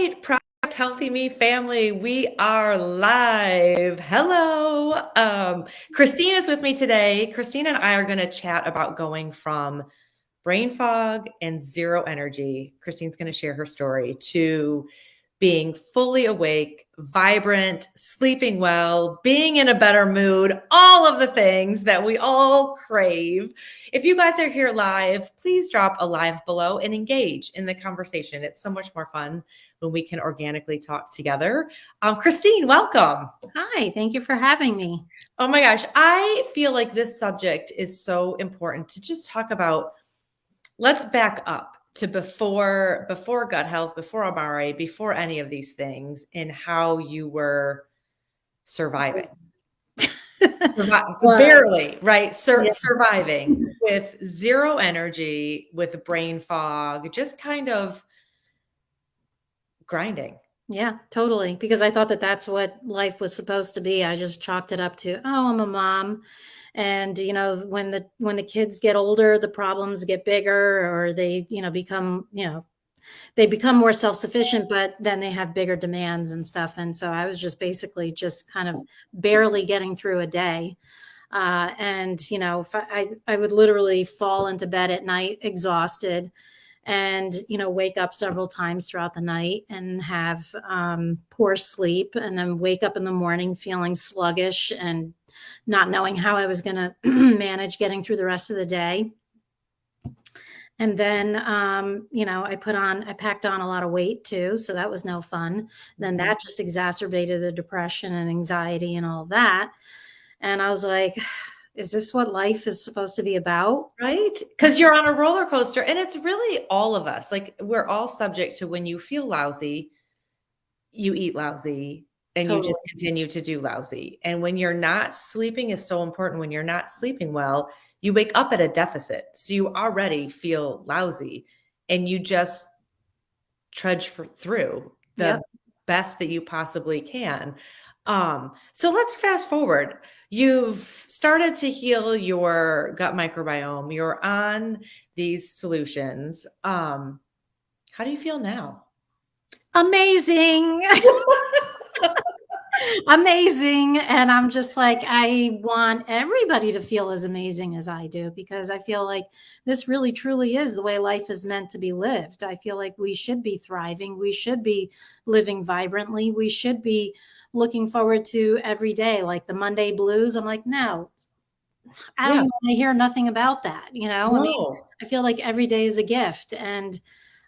right, Project Healthy Me family, we are live. Hello. Christine is with me today. Christine and I are going to chat about going from brain fog and zero energy. Christine's going to share her story to being fully awake, vibrant, sleeping well, being in a better mood, all of the things that we all crave. If you guys are here live, please drop a live below and engage in the conversation. It's so much more fun when we can organically talk together. Christine, welcome. Hi, thank you for having me. Oh my gosh, I feel like this subject is so important to just talk about. Let's back up to before gut health, before Amare, before any of these things, and how you were surviving. Barely, right? Surviving with zero energy, with brain fog, just kind of grinding. Yeah, totally. Because I thought that that's what life was supposed to be. I just chalked it up to, oh, I'm a mom. And, when the kids get older, the problems get bigger, or they, they become more self-sufficient, but then they have bigger demands and stuff. And so I was just basically just kind of barely getting through a day. And, if I would literally fall into bed at night exhausted, and wake up several times throughout the night and have poor sleep, and then wake up in the morning feeling sluggish and not knowing how I was going to manage getting through the rest of the day. And then I packed on a lot of weight too, so that was no fun. Then that just exacerbated the depression and anxiety and all of that. And I was like, is this what life is supposed to be about? Right? Because you're on a roller coaster, and it's really all of us. Like, we're all subject to, when you feel lousy, you eat lousy, and you just continue to do lousy. And when you're not sleeping is so important. When you're not sleeping well, you wake up at a deficit. So you already feel lousy, and you just trudge through the best that you possibly can. So let's fast forward. You've started to heal your gut microbiome. You're on these solutions. How do you feel now? Amazing. Amazing. And I'm just like, I want everybody to feel as amazing as I do, because I feel like this really truly is the way life is meant to be lived. I feel like we should be thriving. We should be living vibrantly. We should be looking forward to every day, like the Monday blues. I'm like, no, I don't want to hear nothing about that. No. I mean, I feel like every day is a gift. And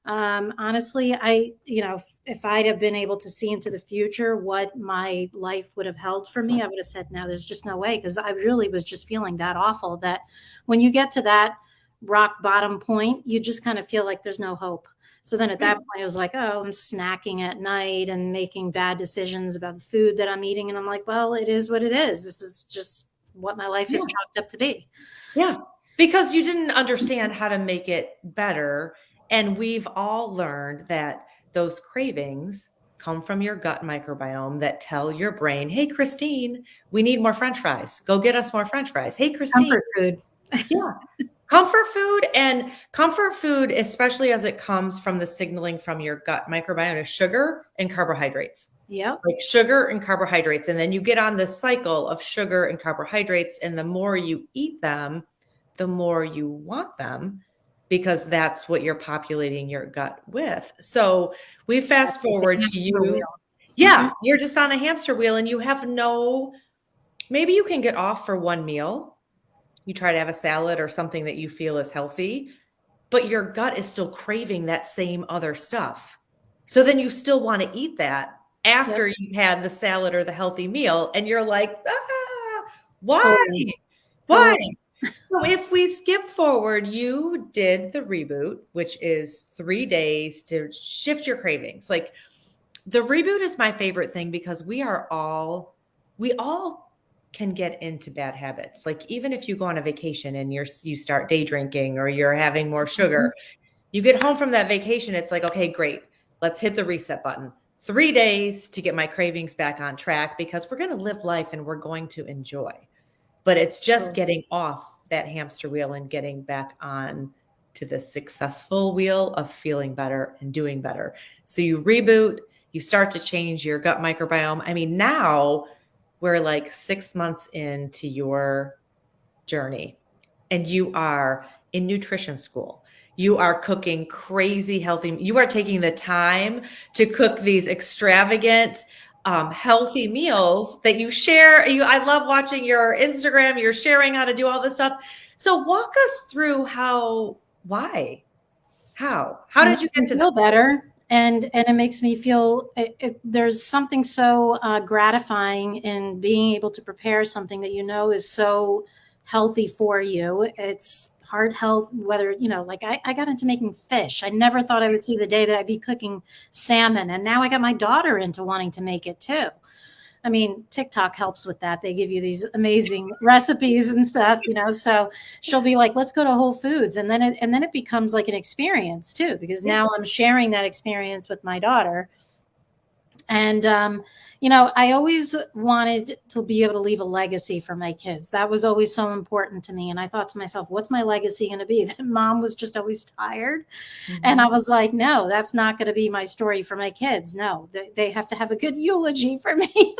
honestly, if I'd have been able to see into the future what my life would have held for me, I would have said, no, there's just no way. Because I really was just feeling that awful, that when you get to that rock bottom point, you just kind of feel like there's no hope. So then at that point, I was like, oh, I'm snacking at night and making bad decisions about the food that I'm eating. And I'm like, well, it is what it is. This is just what my life is chalked up to be. Yeah, because you didn't understand how to make it better. And we've all learned that those cravings come from your gut microbiome that tell your brain, hey, Christine, we need more French fries. Go get us more French fries. Hey, Christine. Comfort food. Yeah. Comfort food, especially as it comes from the signaling from your gut microbiome, is sugar and carbohydrates. Yeah. Like sugar and carbohydrates. And then you get on this cycle of sugar and carbohydrates. And the more you eat them, the more you want them, because that's what you're populating your gut with. So we fast forward to you. Yeah, you're just on a hamster wheel, and you have maybe you can get off for one meal. You try to have a salad or something that you feel is healthy, but your gut is still craving that same other stuff. So then you still want to eat that after you've had the salad or the healthy meal. And you're like, why? Totally. Why? So if we skip forward, you did the reboot, which is 3 days to shift your cravings. Like, the reboot is my favorite thing, because we all can get into bad habits. Like, even if you go on a vacation and you start day drinking, or you're having more sugar, you get home from that vacation, it's like, okay, great. Let's hit the reset button. 3 days to get my cravings back on track, because we're going to live life and we're going to enjoy. But it's just getting off that hamster wheel and getting back on to the successful wheel of feeling better and doing better. So you reboot, you start to change your gut microbiome. I mean, now we're like 6 months into your journey and you are in nutrition school. You are cooking crazy healthy. You are taking the time to cook these extravagant, healthy meals that you share. I love watching your Instagram. You're sharing how to do all this stuff. So walk us through why, how It did you makes get me to this? feel better, and it makes me feel there's something so gratifying in being able to prepare something that you know is so healthy for you. It's heart health, whether, like I got into making fish. I never thought I would see the day that I'd be cooking salmon, and now I got my daughter into wanting to make it too. I mean, TikTok helps with that. They give you these amazing recipes and stuff, so she'll be like, let's go to Whole Foods. And then it becomes like an experience too, because Yeah. now I'm sharing that experience with my daughter. And, I always wanted to be able to leave a legacy for my kids. That was always so important to me. And I thought to myself, what's my legacy going to be? That mom was just always tired. And I Mhm. was like, no, that's not going to be my story for my kids. No, they have to have a good eulogy for me.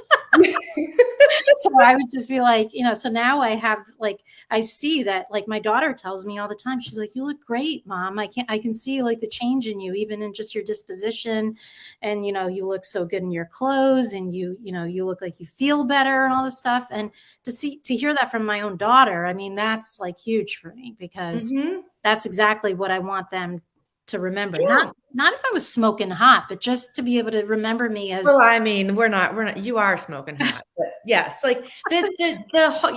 So I would just be like, so now I have like, I see that, like, my daughter tells me all the time, she's like, you look great, mom. I can see like the change in you, even in just your disposition. And, you look so good in your clothes, and you look like you feel better and all this stuff. And to hear that from my own daughter, I mean, that's like huge for me, because Mhm. that's exactly what I want them to remember. Yeah. Not if I was smoking hot, but just to be able to remember me Well, as, I mean, we're not, you are smoking hot, but yes, like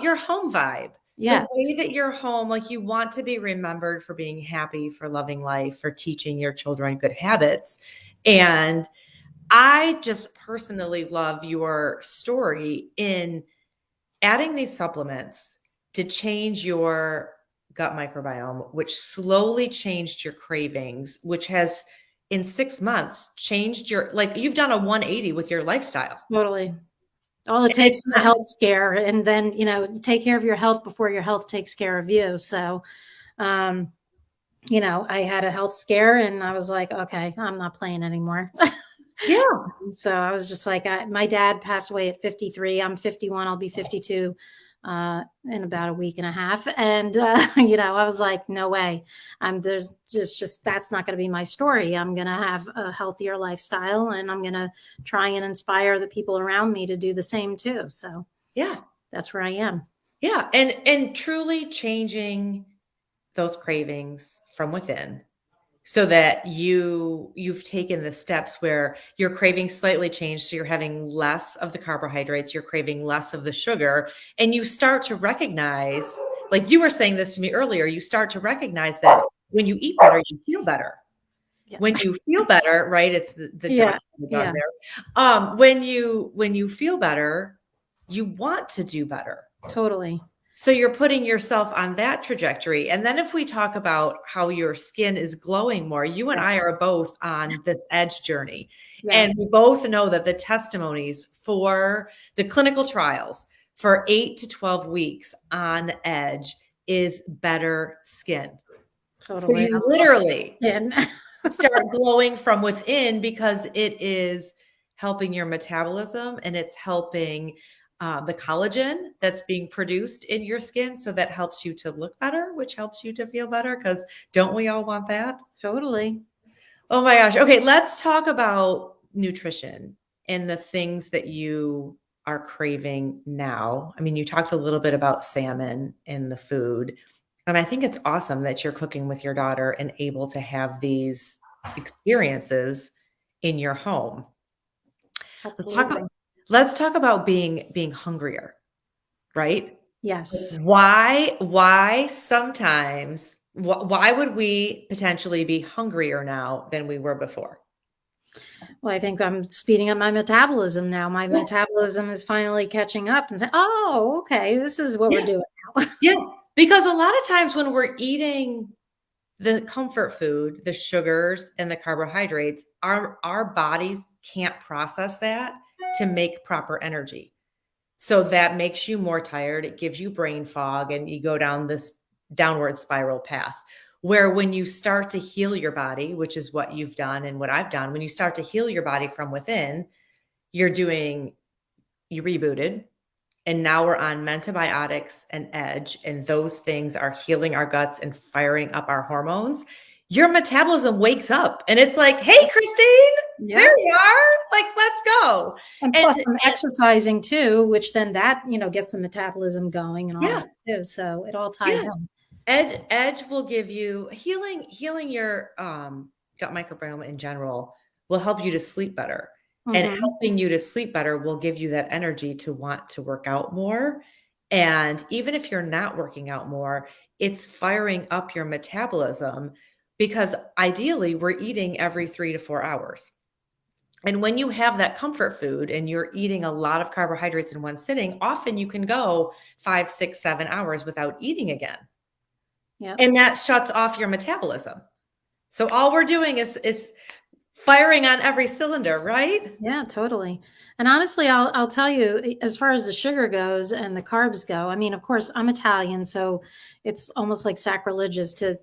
your home vibe, the yes, way that your home, like you want to be remembered for being happy, for loving life, for teaching your children good habits. And I just personally love your story in adding these supplements to change your gut microbiome, which slowly changed your cravings, which has in 6 months changed your, like, you've done a 180 with your lifestyle. totally. All it And takes it's is a not, health scare, and then, take care of your health before your health takes care of you. So, um, I had a health scare, and I was like, okay, I'm not playing anymore. yeah. So I was just like, my dad passed away at 53. I'm 51. I'll be 52 in about a week and a half. And, I was like, no way. There's just that's not going to be my story. I'm going to have a healthier lifestyle, and I'm going to try and inspire the people around me to do the same too. So Yeah. that's where I am. Yeah. And truly changing those cravings from within so that you've taken the steps where your cravings slightly change, so you're having less of the carbohydrates, you're craving less of the sugar, and you start to recognize, like you were saying this to me earlier, you start to recognize that when you eat better, you feel better. Yeah. When you feel better, right? It's the dog, Yeah. the dog Yeah. there. When you feel better, you want to do better. Totally. So you're putting yourself on that trajectory. And then if we talk about how your skin is glowing more, you and Yeah. I are both on this edge journey. And Yes. we both know that the testimonies for the clinical trials for 8 to 12 weeks on edge is better skin. So Totally. you literally And start glowing from within because it is helping your metabolism and it's helping the collagen that's being produced in your skin. So that helps you to look better, which helps you to feel better. Because don't we all want that? totally. Oh my gosh. Okay, let's talk about nutrition and the things that you are craving now. I mean, you talked a little bit about salmon and the food. And I think it's awesome that you're cooking with your daughter and able to have these experiences in your home. Let's talk about Absolutely. let's talk about being hungrier, right? Yes. Why sometimes why would we potentially be hungrier now than we were before? Well, I think I'm speeding up my metabolism now. My Yeah, metabolism is finally catching up and saying, "Oh, okay, this is what we're yeah, doing now." yeah. Because a lot of times when we're eating the comfort food, the sugars and the carbohydrates, our bodies can't process that to make proper energy. So that makes you more tired. It gives you brain fog and you go down this downward spiral path. Where when you start to heal your body, which is what you've done and what I've done, when you start to heal your body from within, you rebooted. And now we're on mentobiotics and edge, and those things are healing our guts and firing up our hormones. Your metabolism wakes up and it's like, hey, Christine, there you are. Like, let's go. And plus I'm exercising too, which then that, gets the metabolism going and all that too. So it all ties in. Edge will give you healing your gut microbiome in general will help you to sleep better. And helping you to sleep better will give you that energy to want to work out more. And even if you're not working out more, it's firing up your metabolism, because ideally we're eating every 3 to 4 hours. And when you have that comfort food and you're eating a lot of carbohydrates in one sitting, often you can go 5, 6, 7 hours without eating again. Yeah. And that shuts off your metabolism. So all we're doing is firing on every cylinder, right? Yeah, totally. And honestly, I'll tell you, as far as the sugar goes and the carbs go, I mean, of course, I'm Italian, so it's almost like sacrilegious to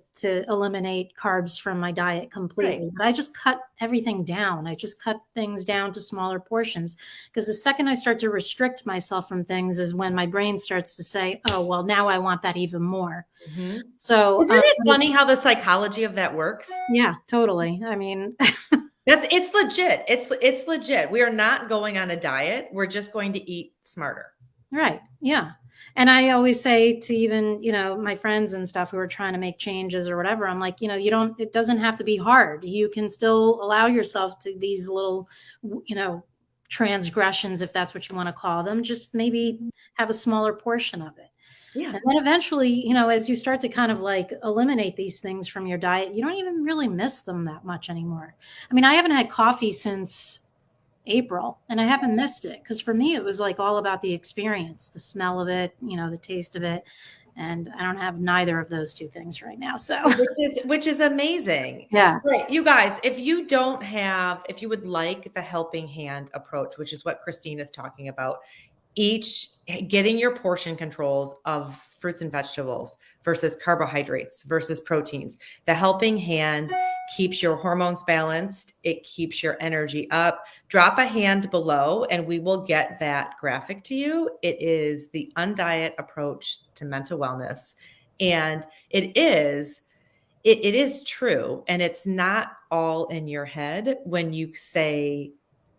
eliminate carbs from my diet completely. Right. But I just cut everything down. I just cut things down to smaller portions, because the second I start to restrict myself from things is when my brain starts to say, oh, well, now I want that even more. So isn't it funny how the psychology of that works? Yeah, totally. I mean, it's legit. It's legit. We are not going on a diet. We're just going to eat smarter. Right. Yeah. And I always say to even, my friends and stuff who are trying to make changes or whatever, I'm like, it doesn't have to be hard. You can still allow yourself to these little, transgressions, if that's what you want to call them. Just maybe have a smaller portion of it. Yeah. And then eventually, as you start to kind of like eliminate these things from your diet, you don't even really miss them that much anymore. I mean, I haven't had coffee since April, and I haven't missed it, because for me, it was like all about the experience, the smell of it, the taste of it. And I don't have neither of those two things right now. So, which is amazing. Yeah. Right. You guys, if you would like the helping hand approach, which is what Christine is talking about, getting your portion controls of fruits and vegetables versus carbohydrates versus proteins. The helping hand keeps your hormones balanced. It keeps your energy up. Drop a hand below and we will get that graphic to you. It is the Undiet approach to mental wellness. And it is true. And it's not all in your head when you say,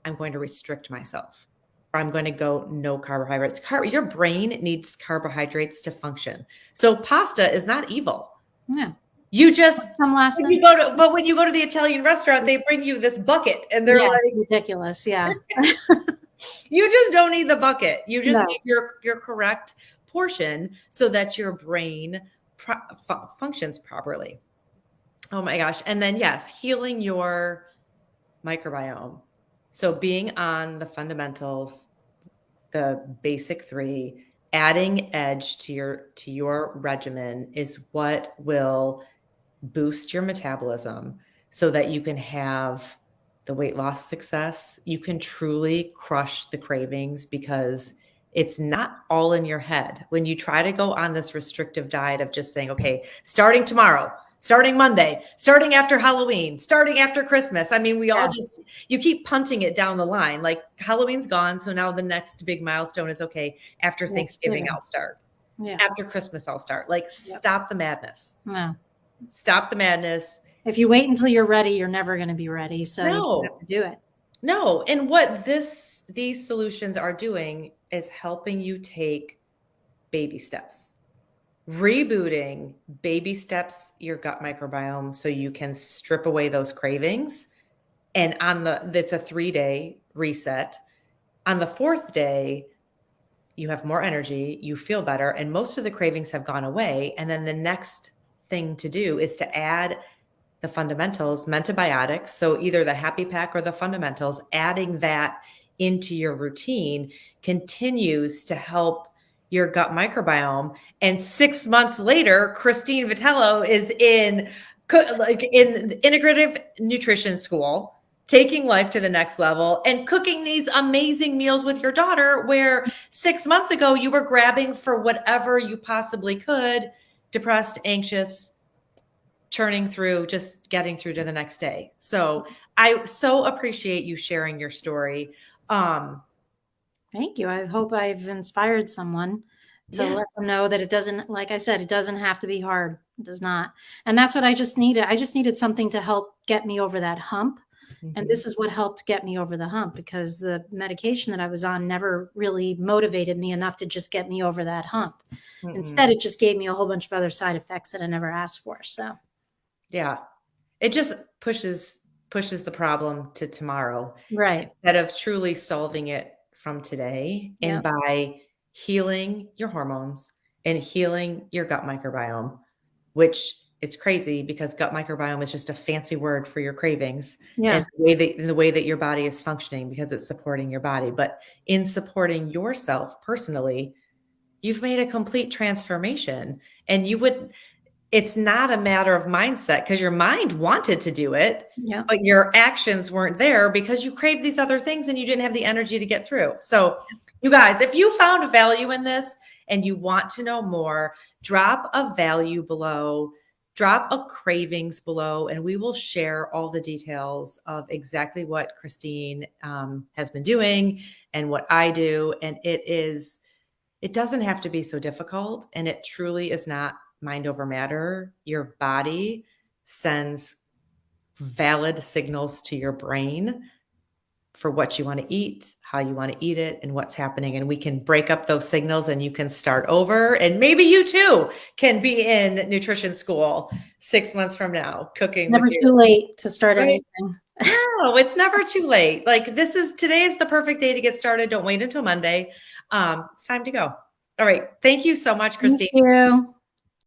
I'm going to restrict myself. I'm going to go no carbohydrates. Your brain needs carbohydrates to function. So pasta is not evil. Yeah. You just some last night. But when you go to the Italian restaurant, they bring you this bucket and they're like ridiculous. Yeah. You just don't need the bucket. You just need your correct portion so that your brain functions properly. Oh my gosh. And then yes, healing your microbiome. So being on the fundamentals, the basic 3, adding edge to your regimen is what will boost your metabolism so that you can have the weight loss success. You can truly crush the cravings because it's not all in your head. When you try to go on this restrictive diet of just saying, okay, starting tomorrow, starting Monday, starting after Halloween, starting after Christmas. I mean, you keep punting it down the line. Like Halloween's gone. So now the next big milestone is, okay, after Thanksgiving, I'll start. Yeah. After Christmas, I'll start. Like, stop the madness. Yeah. Stop the madness. If you wait until you're ready, you're never going to be ready. So you have to do it. No. And what these solutions are doing is helping you take baby steps. Rebooting baby steps your gut microbiome so you can strip away those cravings. And it's a 3-day reset. On the 4th day, you have more energy, you feel better, and most of the cravings have gone away. And then the next thing to do is to add the fundamentals, mentobiotics. So either the Happy Pack or the fundamentals, adding that into your routine continues to help your gut microbiome. And 6 months later, Christine Vitello is in integrative nutrition school, taking life to the next level and cooking these amazing meals with your daughter, where 6 months ago you were grabbing for whatever you possibly could, depressed, anxious, churning through, just getting through to the next day. So I so appreciate you sharing your story. Thank you. I hope I've inspired someone to let Yes. them know that it doesn't, like I said, it doesn't have to be hard. It does not. And that's what I just needed. I just needed something to help get me over that hump. And Mhm. this is what helped get me over the hump, because the medication that I was on never really motivated me enough to just get me over that hump. Mm-mm. Instead, it just gave me a whole bunch of other side effects that I never asked for. So, Yeah. It just pushes the problem to tomorrow right. instead of truly solving it from today, and Yeah. by healing your hormones and healing your gut microbiome, which it's crazy because gut microbiome is just a fancy word for your cravings and Yeah. the way that your body is functioning because it's supporting your body. But in supporting yourself personally, you've made a complete transformation, and you would it's not a matter of mindset because your mind wanted to do it, Yeah. but your actions weren't there because you craved these other things and you didn't have the energy to get through. So, you guys, if you found value in this and you want to know more, drop a value below, drop a cravings below, and we will share all the details of exactly what Christine has been doing and what I do. And it doesn't have to be so difficult, and it truly is not mind over matter. Your body sends valid signals to your brain for what you want to eat, how you want to eat it, and what's happening. And we can break up those signals and you can start over. And maybe you too can be in nutrition school 6 months from now, cooking with Never your too late to start right. anything. No, it's never too late. Like today is the perfect day to get started. Don't wait until Monday. It's time to go. All right. Thank you so much, Thank Christine. you.